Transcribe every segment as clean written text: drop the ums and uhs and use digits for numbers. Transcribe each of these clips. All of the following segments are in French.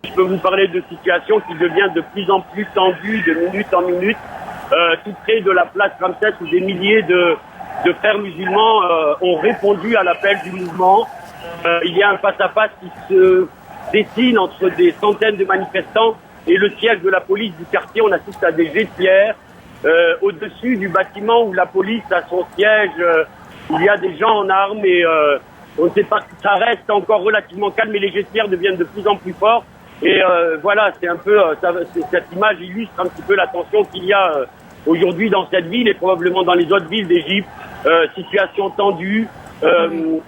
Je peux vous parler de situation qui devient de plus en plus tendue de minute en minute, tout près de la place Ramsès où des milliers de frères musulmans ont répondu à l'appel du mouvement. Il y a un face-à-face qui se dessine entre des centaines de manifestants et le siège de la police du quartier. On assiste à des jets de pierre. Au-dessus du bâtiment où la police a son siège, il y a des gens en armes et on ne sait pas, ça reste encore relativement calme, mais les jets de pierre deviennent de plus en plus forts. Et voilà, c'est un peu cette image illustre un petit peu la tension qu'il y a aujourd'hui dans cette ville et probablement dans les autres villes d'Égypte. Situation tendue,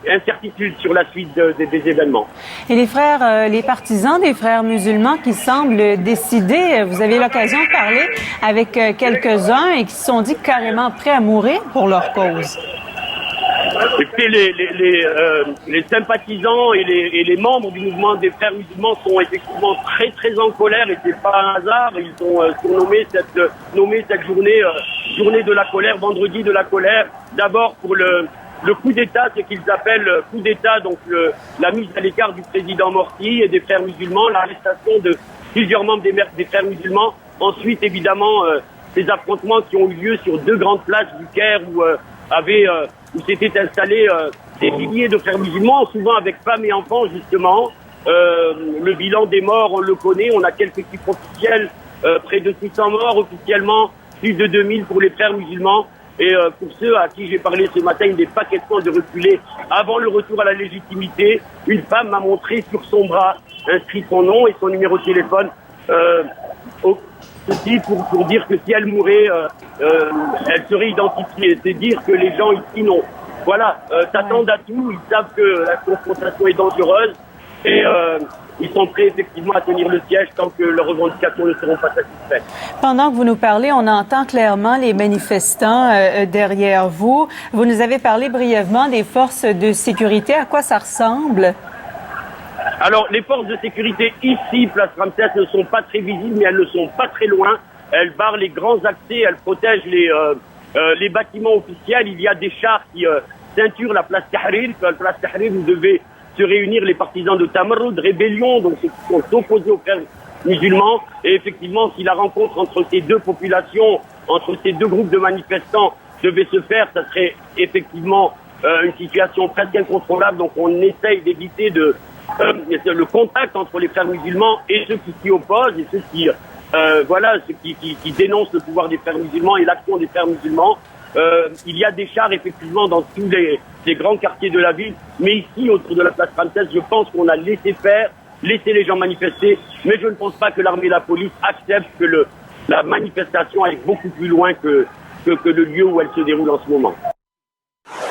incertitude sur la suite des événements. Et les frères, les partisans des frères musulmans qui semblent décidés, vous avez l'occasion de parler avec quelques-uns et qui se sont dit carrément prêts à mourir pour leur cause. Écoutez, les sympathisants et les membres du mouvement des frères musulmans sont effectivement très très en colère et c'est pas un hasard. Ils ont surnommé cette journée de la colère, vendredi de la colère. D'abord pour le coup d'État, ce qu'ils appellent coup d'État, donc la mise à l'écart du président Morsi et des frères musulmans, l'arrestation de plusieurs membres des frères musulmans. Ensuite, évidemment, ces affrontements qui ont eu lieu sur deux grandes places du Caire où s'étaient installés des milliers de frères musulmans, souvent avec femmes et enfants, justement. Le bilan des morts, on le connaît. On a quelques chiffres officiels, près de 600 morts officiellement, plus de 2000 pour les frères musulmans. Et pour ceux à qui j'ai parlé ce matin, il n'est pas question de reculer. Avant le retour à la légitimité, une femme m'a montré sur son bras, inscrit son nom et son numéro de téléphone. Ceci pour dire que si elle mourait, elle serait identifiée. C'est dire que les gens ici s'attendent à tout. Ils savent que la confrontation est dangereuse et ils sont prêts effectivement à tenir le siège tant que leurs revendications ne seront pas satisfaites. Pendant que vous nous parlez, on entend clairement les manifestants derrière vous. Vous nous avez parlé brièvement des forces de sécurité. À quoi ça ressemble? Alors, les forces de sécurité ici, place Ramsès, ne sont pas très visibles, mais elles ne sont pas très loin. Elles barrent les grands accès, elles protègent les bâtiments officiels. Il y a des chars qui ceinturent la place Tahrir. La place Tahrir, vous devez se réunir les partisans de Tamarroud, rébellion, donc ceux qui sont opposés aux frères musulmans. Et effectivement, si la rencontre entre ces deux populations, entre ces deux groupes de manifestants devait se faire, ça serait effectivement une situation presque incontrôlable. Donc on essaye d'éviter le contact entre les frères musulmans et ceux qui s'y opposent et ceux qui dénoncent le pouvoir des frères musulmans et l'action des frères musulmans. Il y a des chars effectivement dans tous les grands quartiers de la ville, mais ici autour de la place Ramsès, je pense qu'on a laissé faire, laissé les gens manifester, mais je ne pense pas que l'armée et la police acceptent que la manifestation aille beaucoup plus loin que le lieu où elle se déroule en ce moment.